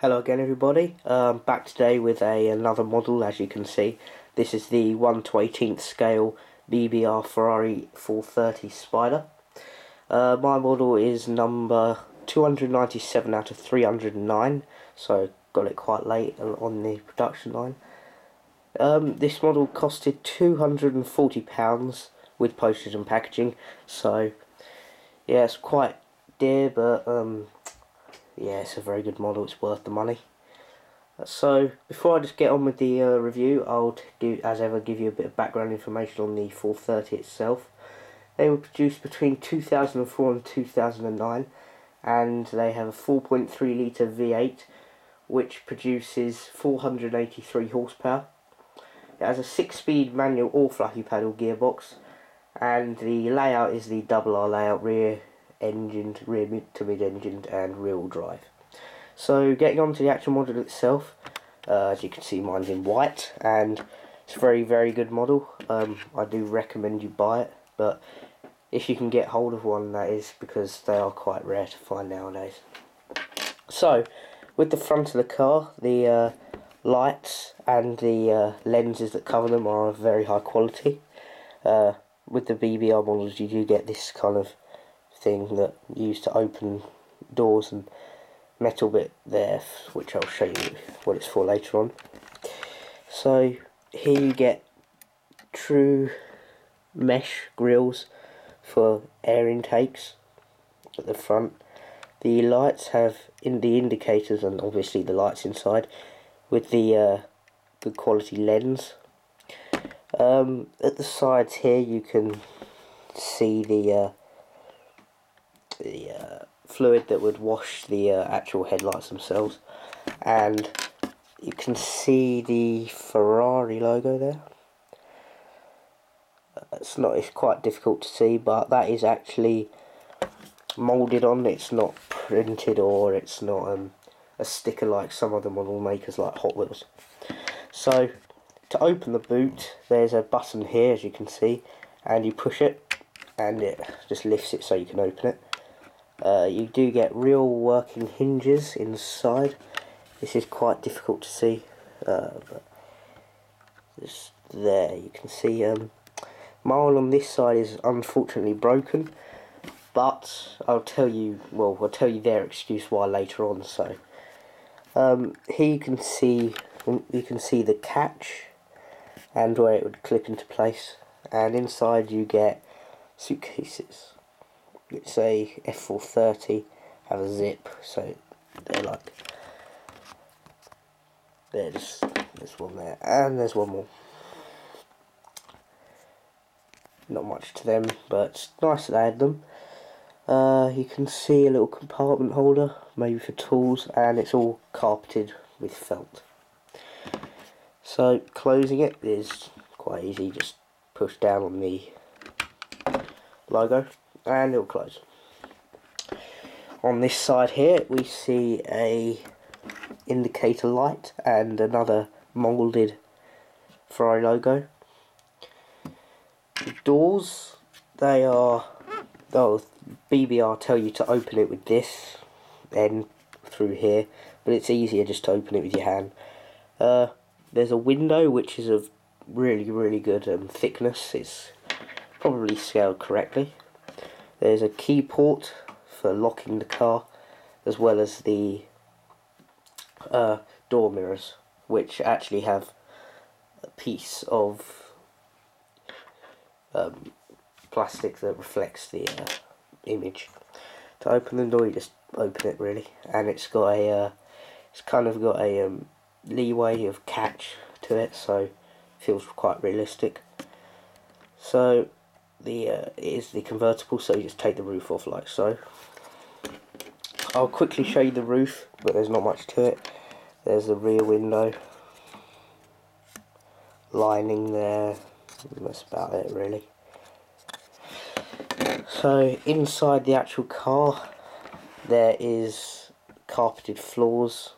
Hello again everybody, back today with another model. As you can see, this is the 1 to 18th scale BBR Ferrari F430 Spyder. My model is number 297 out of 309, so got it quite late on the production line. This model costed £240 with postage and packaging, so yeah, it's quite dear, but yeah, it's a very good model, it's worth the money. So, before I just get on with the review, I'll as ever give you a bit of background information on the 430 itself. They were produced between 2004 and 2009, and they have a 4.3 litre V8 which produces 483 horsepower. It has a 6-speed manual or fluffy paddle gearbox, and the layout is the double R layout, rear to mid-engined and rear-wheel drive. So getting on to the actual model itself, as you can see, mine's in white, and it's a very good model. I do recommend you buy it, but if you can get hold of one, that is, because they are quite rare to find nowadays. So with the front of the car, the lights and the lenses that cover them are of very high quality. With the BBR models, you do get this kind of thing that you use to open doors and metal bit there, which I'll show you what it's for later on. So here you get true mesh grills for air intakes at the front. The lights have the indicators and obviously the lights inside with the good quality lens. At the sides here you can see the fluid that would wash the actual headlights themselves, and you can see the Ferrari logo there. It's quite difficult to see, but that is actually moulded on. It's not printed, or it's not a sticker like some other model makers like Hot Wheels. So to open the boot, there's a button here, as you can see, and you push it and it just lifts it so you can open it. You do get real working hinges inside. This is quite difficult to see, but just there you can see mine on this side is unfortunately broken, but I'll tell you their excuse why later on. So here you can see the catch and where it would clip into place, and inside you get suitcases. It's a F430, have a zip, so there's one there, and there's one more. Not much to them, but it's nice that I had them. You can see a little compartment holder, maybe for tools, and it's all carpeted with felt. So closing it is quite easy, just push down on the logo and it'll close. On this side here we see a indicator light and another moulded Ferrari logo. The doors, they are, BBR tell you to open it with this end through here, but it's easier just to open it with your hand. There's a window which is of really good thickness. It's probably scaled correctly. There's a key port for locking the car, as well as the door mirrors, which actually have a piece of plastic that reflects the image. To open the door, you just open it really, and it's got a leeway of catch to it, so it feels quite realistic. So it is the convertible, so you just take the roof off like so. I'll quickly show you the roof, but there's not much to it. There's the rear window lining there, that's about it really. So inside the actual car there is carpeted floors.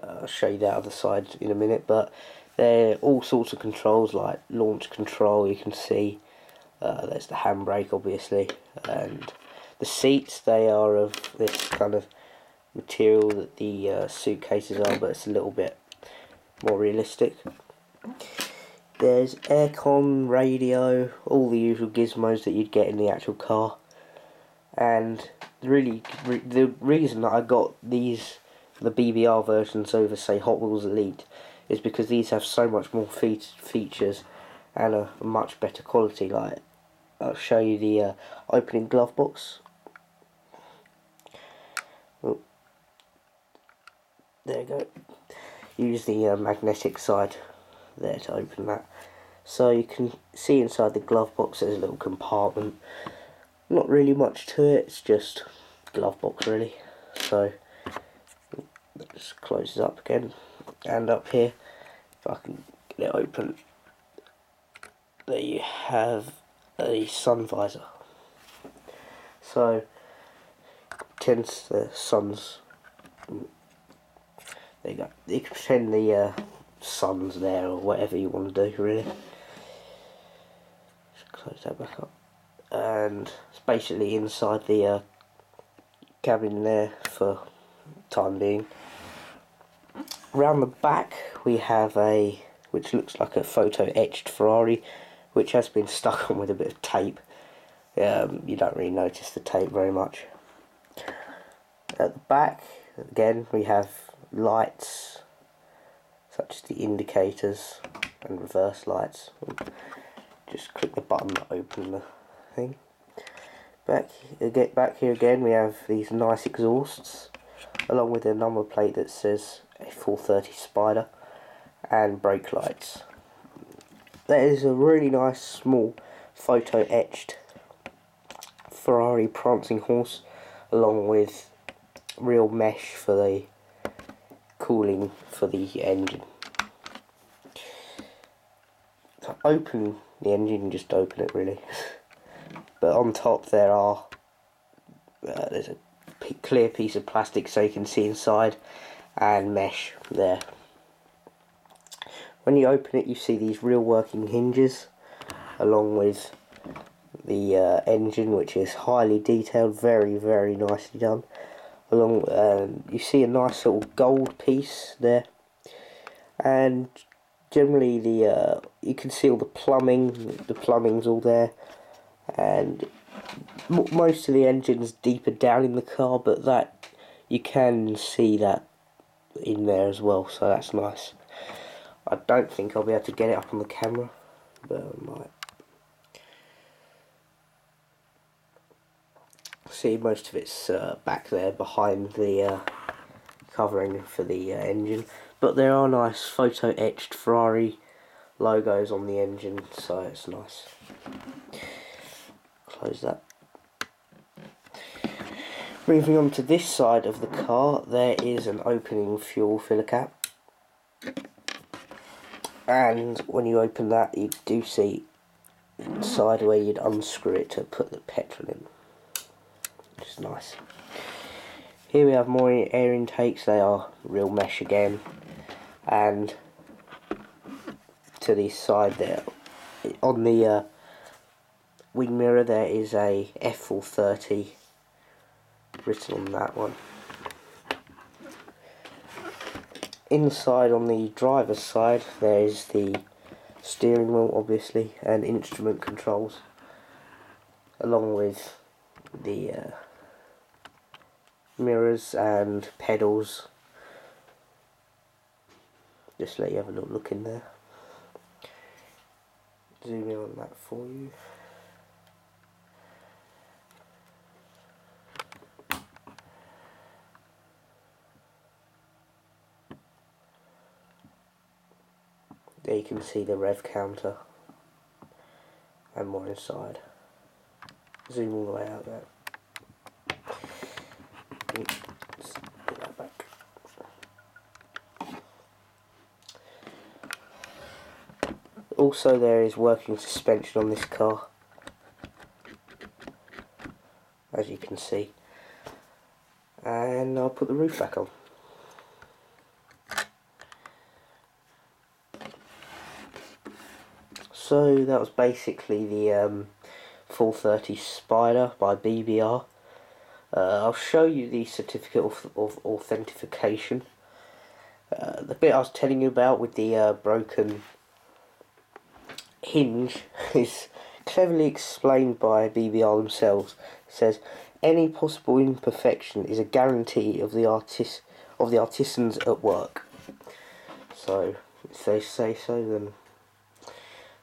I'll show you the other side in a minute, but there are all sorts of controls like launch control. You can see there's the handbrake obviously, and the seats, they are of this kind of material that the suitcases are, but it's a little bit more realistic. There's aircon, radio, all the usual gizmos that you'd get in the actual car. And really, the reason that I got these, the BBR versions over, say, Hot Wheels Elite, is because these have so much more features and a much better quality. Like, I'll show you the opening glove box. Oh, there you go. Use the magnetic side there to open that. So you can see inside the glove box there's a little compartment. Not really much to it, it's just glove box really. So that just closes up again. And up here, if I can get it open, there you have a sun visor. So pretends the sun's, there you go. You can pretend the sun's there or whatever you want to do really. Just close that back up. And it's basically inside the cabin there for time being. Around the back we have a, which looks like a photo etched Ferrari, which has been stuck on with a bit of tape. You don't really notice the tape very much. At the back again we have lights such as the indicators and reverse lights. Just click the button to open the thing. Back here again we have these nice exhausts, along with a number plate that says F430 Spyder, and brake lights. That is a really nice small photo etched Ferrari prancing horse, along with real mesh for the cooling for the engine. To open the engine, you just open it really. But on top there are there's a clear piece of plastic so you can see inside, and mesh there. When you open it you see these real working hinges, along with the engine, which is highly detailed, very nicely done. Along you see a nice little gold piece there, and generally the you can see all the plumbing's all there, and most of the engine's deeper down in the car, but that you can see that in there as well, so that's nice. I don't think I'll be able to get it up on the camera, but I might. See, most of it's back there behind the covering for the engine, but there are nice photo etched Ferrari logos on the engine, so it's nice. Close that. Moving on to this side of the car, there is an opening fuel filler cap, and when you open that you do see inside where you'd unscrew it to put the petrol in, which is nice. Here we have more air intakes. They are real mesh again, and to the side there on the wing mirror there is a F430 written on that one. Inside on the driver's side there is the steering wheel obviously, and instrument controls, along with the mirrors and pedals. Just let you have a little look in there. Zoom in on that for you. There you can see the rev counter and more inside. Zoom all the way out there. Just put that back. Also there is working suspension on this car, as you can see. And I'll put the roof back on. So that was basically the 430 Spyder by BBR. I'll show you the certificate of authentication. The bit I was telling you about with the broken hinge is cleverly explained by BBR themselves. It says any possible imperfection is a guarantee of the artisans at work. So if they say so, then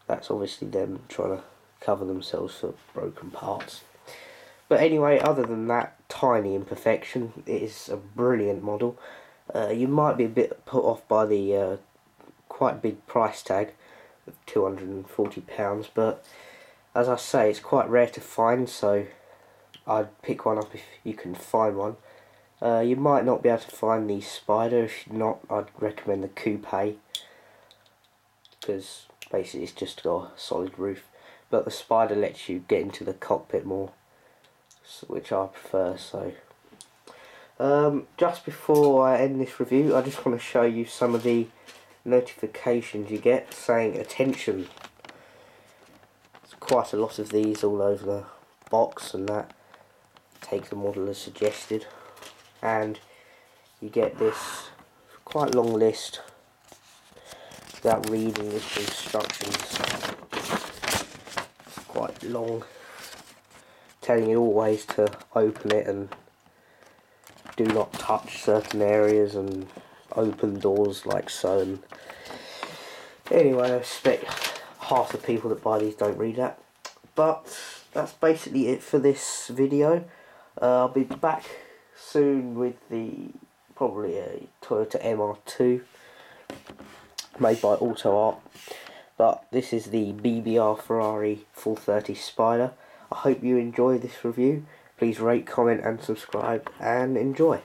that's obviously them trying to cover themselves for broken parts. But anyway, other than that tiny imperfection, it is a brilliant model. You might be a bit put off by the quite big price tag of £240, but as I say, it's quite rare to find, so I'd pick one up if you can find one. You might not be able to find the Spyder. If not, I'd recommend the Coupe, because basically it's just got a solid roof, but the Spyder lets you get into the cockpit more, which I prefer. So just before I end this review, I just want to show you some of the notifications you get saying attention. There's quite a lot of these all over the box, and that take the model as suggested, and you get this quite long list without reading the instructions. It's quite long, telling you always to open it and do not touch certain areas and open doors like so. And anyway, I expect half the people that buy these don't read that. But that's basically it for this video. I'll be back soon with probably a Toyota MR2 made by Auto Art. But this is the BBR Ferrari F430 Spyder. I hope you enjoy this review. Please rate, comment and subscribe and enjoy.